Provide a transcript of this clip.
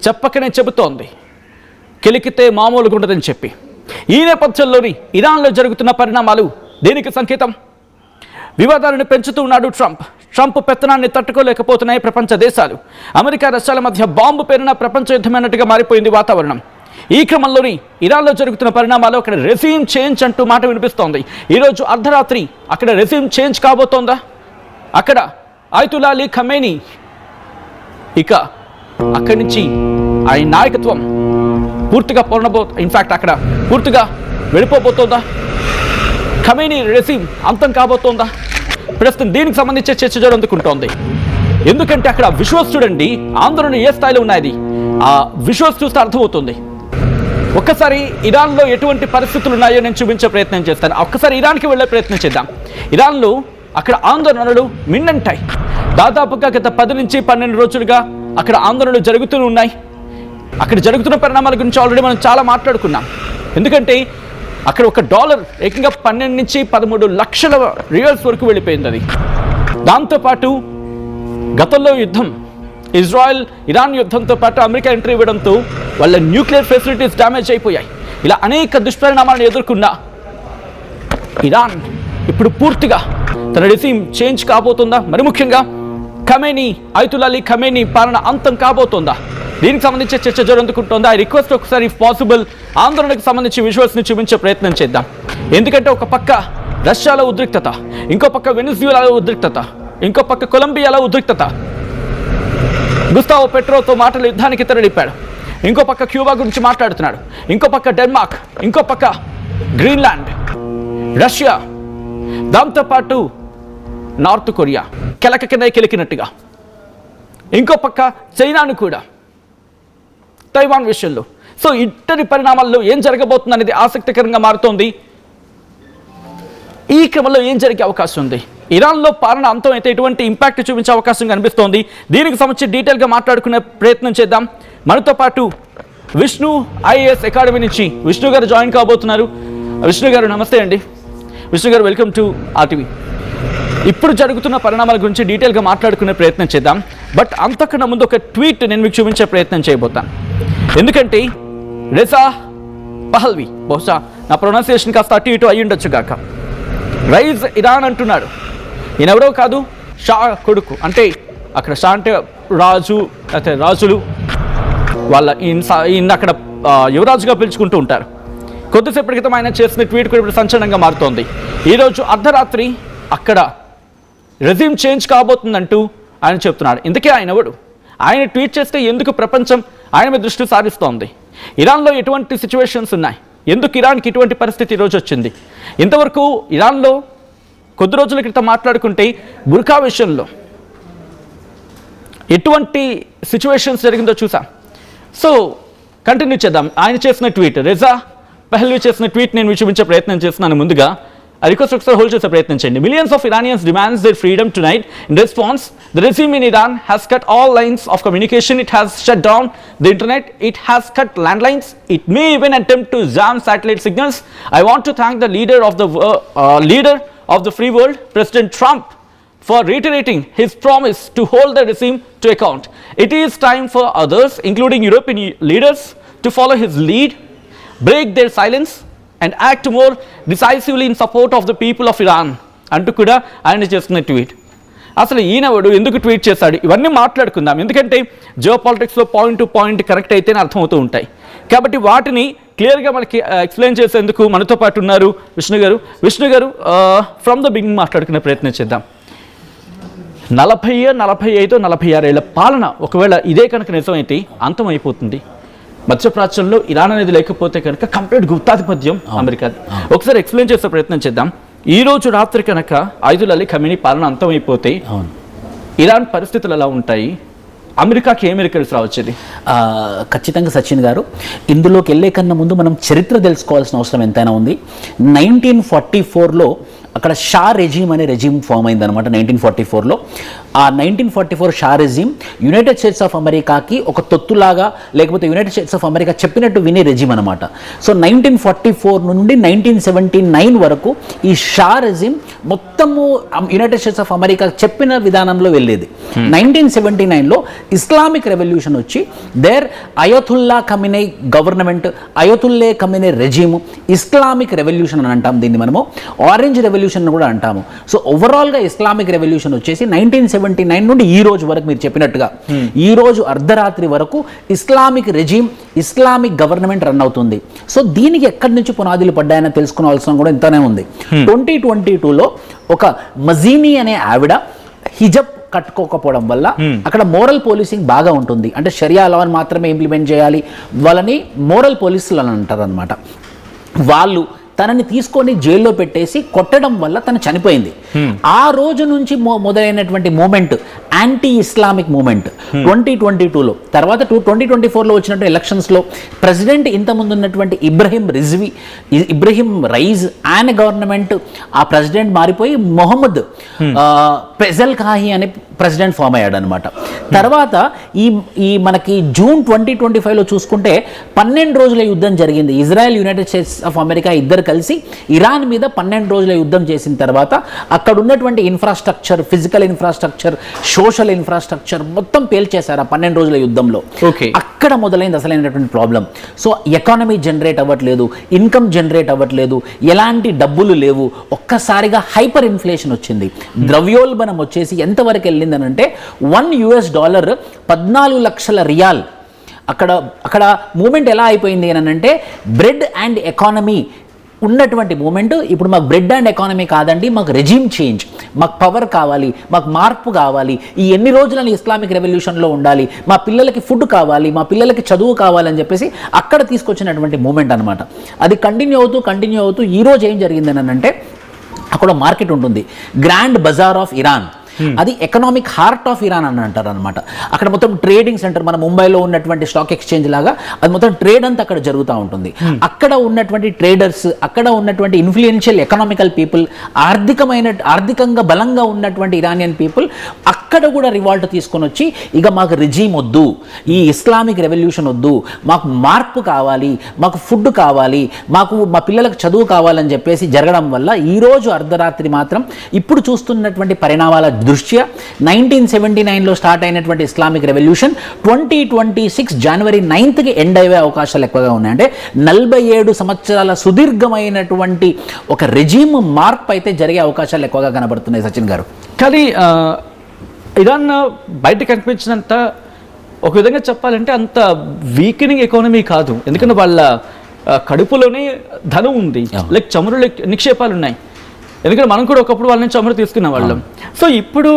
చెప్పకనే చెబుతోంది, కెలికితే మామూలుగా ఉండదని చెప్పి. ఈ నేపథ్యంలోని ఇరాన్లో జరుగుతున్న పరిణామాలు దేనికి సంకేతం? వివాదాలను పెంచుతూ ఉన్నాడు ట్రంప్ పెత్తనాన్ని తట్టుకోలేకపోతున్నాయి ప్రపంచ దేశాలు. అమెరికా రష్యాల మధ్య బాంబు పేరున ప్రపంచ యుద్ధమైనట్టుగా మారిపోయింది వాతావరణం. ఈ క్రమంలోని ఇరాన్లో జరుగుతున్న పరిణామాలు అక్కడ రెజ్యూమ్ చేంజ్ అంటూ మాట వినిపిస్తోంది. ఈరోజు అర్ధరాత్రి అక్కడ రెజ్యూమ్ చేంజ్ కాబోతోందా? అక్కడ అయతుల్లా అలీ ఖమేనీ ఇక అక్కడి నుంచి ఆయన నాయకత్వం పూర్తిగా ఇన్ఫాక్ట్ అక్కడ పూర్తిగా వెళ్ళిపోబోతోందా? ఖమేనీ రెజ్యూమ్ అంతం కాబోతోందా? ప్రస్తుతం దీనికి సంబంధించే చర్చ జరుగుతుంటోంది. ఎందుకంటే అక్కడ విజువల్స్ చూడండి, ఆందోళన ఏ స్థాయిలో ఉన్నది. ఆ విజువల్స్ చూస్తే అర్థమవుతుంది. ఒక్కసారి ఇరాన్లో ఎటువంటి పరిస్థితులు ఉన్నాయో నేను చూపించే ప్రయత్నం చేస్తాను. ఒక్కసారి ఇరాన్కి వెళ్ళే ప్రయత్నం చేద్దాం. ఇరాన్లో అక్కడ ఆందోళనలు మిన్నంటాయి. దాదాపుగా గత 10 నుంచి 12 రోజులుగా అక్కడ ఆందోళనలు జరుగుతూ ఉన్నాయి. అక్కడ జరుగుతున్న పరిణామాల గురించి ఆల్రెడీ మనం చాలా మాట్లాడుకున్నాం. ఎందుకంటే అక్కడ $1 ఏకంగా 12 నుంచి 13 లక్షల రియల్స్ వరకు వెళ్ళిపోయింది. అది దాంతోపాటు గతంలో యుద్ధం, ఇజ్రాయెల్ ఇరాన్ యుద్ధంతో పాటు అమెరికా ఎంట్రీ ఇవ్వడంతో వాళ్ళ న్యూక్లియర్ ఫెసిలిటీస్ డ్యామేజ్ అయిపోయాయి. ఇలా అనేక దుష్పరిణామాలను ఎదుర్కొన్న ఇరాన్ ఇప్పుడు పూర్తిగా తన రెజ్యూమ్ చేంజ్ కాబోతుందా? మరి ముఖ్యంగా అయతుల్లా అలీ ఖమేనీ పాలన అంతం కాబోతోందా? దీనికి సంబంధించి చర్చ జరుగుతుందా? ఐ రిక్వెస్ట్ ఒకసారి ఇఫ్ పాసిబుల్ ఆందోళనకు సంబంధించి విజువల్స్ని చూపించే ప్రయత్నం చేద్దాం. ఎందుకంటే ఒక పక్క రష్యాలో ఉద్రిక్తత, ఇంకో పక్క వెనిజులాలో ఉద్రిక్తత, ఇంకో పక్క కొలంబియాలో ఉద్రిక్తత. గుస్తావో పెట్రోతో మాటలు యుద్ధానికి తెరలిపాడు. ఇంకో పక్క క్యూబా గురించి మాట్లాడుతున్నాడు. ఇంకో పక్క డెన్మార్క్, ఇంకో పక్క గ్రీన్లాండ్, రష్యా, దాంతోపాటు నార్త్ కొరియా కెలికినట్టుగా. ఇంకో పక్క చైనాను కూడా తైవాన్ విషయంలో. సో ఇట్టని పరిణామాల్లో ఏం జరగబోతుంది అనేది ఆసక్తికరంగా మారుతోంది. ఈ క్రమంలో ఏం జరిగే అవకాశం ఉంది? ఇరాన్లో పాలన అంతం అయితే ఎటువంటి ఇంపాక్ట్ చూపించే అవకాశం కనిపిస్తోంది. దీనికి సంబంధించి డీటెయిల్గా మాట్లాడుకునే ప్రయత్నం చేద్దాం. మనతో పాటు విష్ణు ఐఏఎస్ అకాడమీ నుంచి విష్ణు గారు జాయిన్ కాబోతున్నారు. విష్ణు గారు నమస్తే అండి. విష్ణు గారు వెల్కమ్ టు ఆర్టీవీ. ఇప్పుడు జరుగుతున్న పరిణామాల గురించి డీటెయిల్గా మాట్లాడుకునే ప్రయత్నం చేద్దాం. బట్ అంతకన్నా ముందు ఒక ట్వీట్ నేను మీకు చూపించే ప్రయత్నం చేయబోతాను. ఎందుకంటే రెజా పహల్వి, బహుశా నా ప్రొనౌన్సియేషన్ కాస్త అటు ఇటు అయ్యి ఉండొచ్చు కాక, రైజ్ ఇరాన్ అంటున్నాడు. ఈయన ఎవరో కాదు, షా కొడుకు. అంటే అక్కడ షా అంటే రాజు, అయితే రాజులు వాళ్ళ ఈయన అక్కడ యువరాజుగా పిలుచుకుంటూ ఉంటారు. కొద్దిసేపటి క్రితం ఆయన చేసిన ట్వీట్ కూడా ఇప్పుడు సంచలనంగా మారుతోంది. ఈరోజు అర్ధరాత్రి అక్కడ రెజ్యూమ్ చేంజ్ కాబోతుందంటూ ఆయన చెప్తున్నాడు. ఇందుకే ఆయన ఎవడు? ఆయన ట్వీట్ చేస్తే ఎందుకు ప్రపంచం ఆయన మీద దృష్టి సారిస్తోంది? ఇరాన్లో ఎటువంటి సిచ్యువేషన్స్ ఉన్నాయి? ఎందుకు ఇరాన్కి ఇటువంటి పరిస్థితి ఈరోజు వచ్చింది? ఇంతవరకు ఇరాన్లో కొద్ది రోజుల క్రితం మాట్లాడుకుంటే బుర్కా విషయంలో ఎటువంటి సిచ్యువేషన్స్ జరిగిందో చూసాం. సో కంటిన్యూ చేద్దాం. ఆయన చేసిన ట్వీట్, రెజా పహల్వి చేసిన ట్వీట్ నేను చూపించే ప్రయత్నం చేస్తున్నాను. ముందుగా I request ఒకసారి హోల్డ్ చేసే ప్రయత్నం చేయండి. Millions of Iranians demands their freedom tonight. In response, the regime in Iran has cut all lines of communication. It has shut down the internet. It has cut landlines. It may even attempt to jam satellite signals. I want to thank the leader of the free world, President Trump, for reiterating his promise to hold the regime to account. It is time for others, including European leaders, to follow his lead, break their silence and act more decisively in support of the people of Iran అంటూ కూడా ఆయన చేస్తున్న tweet. అసలు ఈయనవాడు ఎందుకు tweet చేశాడు? ఇవన్నీ మాట్లాడుకుందాం. ఎందుకంటే జియో పాలిటిక్స్లో పాయింట్ టు పాయింట్ కరెక్ట్ అయితేనే అర్థమవుతూ ఉంటాయి. కాబట్టి వాటిని క్లియర్గా మనకి ఎక్స్ప్లెయిన్ చేసేందుకు మనతో పాటు ఉన్నారు విష్ణు గారు. విష్ణు గారు, ఫ్రమ్ ద బిగినింగ్ మాట్లాడుకునే ప్రయత్నం చేద్దాం. 45, 46 ఏళ్ల పాలన ఒకవేళ ఇదే కనుక నిజమైతే అంతమైపోతుంది. మధ్యప్రాచ్యంలో ఇరాన్ అనేది లేకపోతే కనుక కంప్లీట్ గుప్తాధిపత్యం అమెరికా. ఒకసారి ఎక్స్ప్లెయిన్ చేసే ప్రయత్నం చేద్దాం. ఈ రోజు రాత్రి కనుక అయతుల్లా అలీ ఖమేనీ పాలన అంతమైపోతే ఇరాన్ పరిస్థితులు ఎలా ఉంటాయి? అమెరికాకి ఏం కలిసి రావచ్చేది? ఖచ్చితంగా సచిన్ గారు, ఇందులోకి వెళ్ళే కన్నా ముందు మనం చరిత్ర తెలుసుకోవాల్సిన అవసరం ఎంతైనా ఉంది. 1944లో అక్కడ షా రెజీమ్ అనే రెజీమ్ ఫామ్ అయిందనమాట. 1944లో ఆ 1944 Shah regime United States of అమెరికాకి ఒక తొత్తులాగా, లేకపోతే యునైటెడ్ స్టేట్స్ ఆఫ్ అమెరికా చెప్పినట్టు వినే రెజిమ్ అనమాట. సో 1944 నుండి 1979 వరకు ఈ షా రెజిమ్ మొత్తము యునైటెడ్ స్టేట్స్ ఆఫ్ అమెరికా చెప్పిన విధానంలో వెళ్ళేది. 1979లో ఇస్లామిక్ రెవల్యూషన్ వచ్చి there Ayatollah Khamenei government, Ayatollah Khamenei regime, Islamic revolution అని అంటాం దీన్ని మనము, ఆరెంజ్ రెవల్యూషన్ కూడా అంటాము. సో ఓవరాల్గా ఇస్లామిక్ రెవల్యూషన్ వచ్చేసి 1979 నుండి ఈ రోజు వరకు మీరు చెప్పినట్టుగా ఈ రోజు అర్ధరాత్రి వరకు Islamic regime, Islamic government run అవుతుంది. సో దీనికి ఎక్కడి నుంచి పునాదులు పడ్డాయని తెలుసుకోవాల్సిన కూడా ఇంతనే ఉంది. 2022లో ఒక మజీనీ అనే ఆవిడ హిజబ్ కట్టుకోకపోవడం వల్ల అక్కడ మోరల్ పోలీసింగ్ బాగా ఉంటుంది. అంటే షరియా లాని మాత్రమే ఇంప్లిమెంట్ చేయాలి, వాళ్ళని మోరల్ పోలీసులు అని అంటారు అనమాట. వాళ్ళు తనని తీసుకొని జైల్లో పెట్టేసి కొట్టడం వల్ల తను చనిపోయింది. ఆ రోజు నుంచి మొదలైనటువంటి మూమెంట్ యాంటీ ఇస్లామిక్ మూమెంట్ 2022లో, తర్వాత 2024లో వచ్చినటువంటి ఎలక్షన్స్లో ప్రెసిడెంట్ ఇంతకుముందు ఉన్నటువంటి ఇబ్రహీం రైజ్ ఆయన గవర్నమెంట్, ఆ ప్రెసిడెంట్ మారిపోయి మొహమ్మద్ పెజల్ ఖాహీ అనే ప్రెసిడెంట్ ఫామ్ అయ్యాడు అనమాట. తర్వాత ఈ మనకి జూన్ 2025లో చూసుకుంటే 12 రోజుల యుద్ధం జరిగింది. Israel, United States of America ఇద్దరు కలిసి ఇరాన్ మీద 12 రోజుల యుద్ధం చేసిన తర్వాత అక్కడ ఉన్నటువంటి infrastructure, physical infrastructure, social infrastructure మొత్తం పేల్చేశారు ఆ 12 రోజుల యుద్ధంలో. అక్కడ మొదలైంది అసలైనటువంటి ప్రాబ్లం. సో ఎకానమీ జనరేట్ అవ్వట్లేదు, ఇన్కమ్ జనరేట్ అవ్వట్లేదు, ఎలాంటి డబ్బులు లేవు. ఒక్కసారిగా హైపర్ ఇన్ఫ్లేషన్ వచ్చింది. ద్రవ్యోల్బణం వచ్చేసి ఎంతవరకు వెళ్ళిందనంటే $1 14 లక్షల రియాల్. అక్కడ మూమెంట్ ఎలా అయిపోయింది అని అంటే బ్రెడ్ అండ్ ఎకానమీ ఉన్నటువంటి మూమెంట్ ఇప్పుడు మాకు బ్రెడ్ అండ్ ఎకానమీ కాదండి, మాకు రెజిమ్ చేంజ్, మాకు పవర్ కావాలి, మాకు మార్పు కావాలి, ఈ ఎన్ని రోజులని ఇస్లామిక్ రెవల్యూషన్లో ఉండాలి, మా పిల్లలకి ఫుడ్ కావాలి, మా పిల్లలకి చదువు కావాలని చెప్పేసి అక్కడ తీసుకొచ్చినటువంటి మూమెంట్ అనమాట. అది కంటిన్యూ అవుతూ ఈ రోజు ఏం జరిగిందని అంటే అక్కడ మార్కెట్ ఉంటుంది, గ్రాండ్ బజార్ ఆఫ్ ఇరాన్. అది ఎకనామిక్ హార్ట్ ఆఫ్ ఇరాన్ అని అంటారు అనమాట. అక్కడ మొత్తం ట్రేడింగ్ సెంటర్, మన ముంబైలో ఉన్నటువంటి స్టాక్ ఎక్స్చేంజ్ లాగా అది మొత్తం ట్రేడ్ అంతా అక్కడ జరుగుతూ ఉంటుంది. అక్కడ ఉన్నటువంటి ట్రేడర్స్, అక్కడ ఉన్నటువంటి ఇన్ఫ్లుయెన్షియల్ ఎకనామికల్ పీపుల్, ఆర్థికంగా బలంగా ఉన్నటువంటి ఇరానియన్ పీపుల్ అక్కడ కూడా రివాల్ట్ తీసుకొని వచ్చి ఇక మాకు రెజీమ్ వద్దు, ఈ ఇస్లామిక్ రెవల్యూషన్ వద్దు, మాకు మార్పు కావాలి, మాకు ఫుడ్ కావాలి, మాకు మా పిల్లలకు చదువు కావాలని చెప్పేసి జరగడం వల్ల ఈరోజు అర్ధరాత్రి మాత్రం ఇప్పుడు చూస్తున్నటువంటి పరిణామాల దృష్ట్యా 1979లో స్టార్ట్ అయినటువంటి ఇస్లామిక్ రెవల్యూషన్ 2026 జనవరి 9కి ఎండ్ అయ్యే అవకాశాలు ఎక్కువగా ఉన్నాయి. అంటే 47 సంవత్సరాల సుదీర్ఘమైనటువంటి ఒక రెజీమ్ మార్పు అయితే జరిగే అవకాశాలు ఎక్కువగా కనబడుతున్నాయి సచిన్ గారు. కానీ ఇరాన్ బయటకు కనిపించినంత ఒక విధంగా చెప్పాలంటే అంత వీకెనింగ్ ఎకానమీ కాదు. ఎందుకంటే వాళ్ళ కడుపులోనే ధనం ఉంది, లైక్ చమురు నిక్షేపాలు ఉన్నాయి. ఎందుకంటే మనం కూడా ఒకప్పుడు వాళ్ళ నుంచి చమురు తీసుకునే వాళ్ళం. సో ఇప్పుడు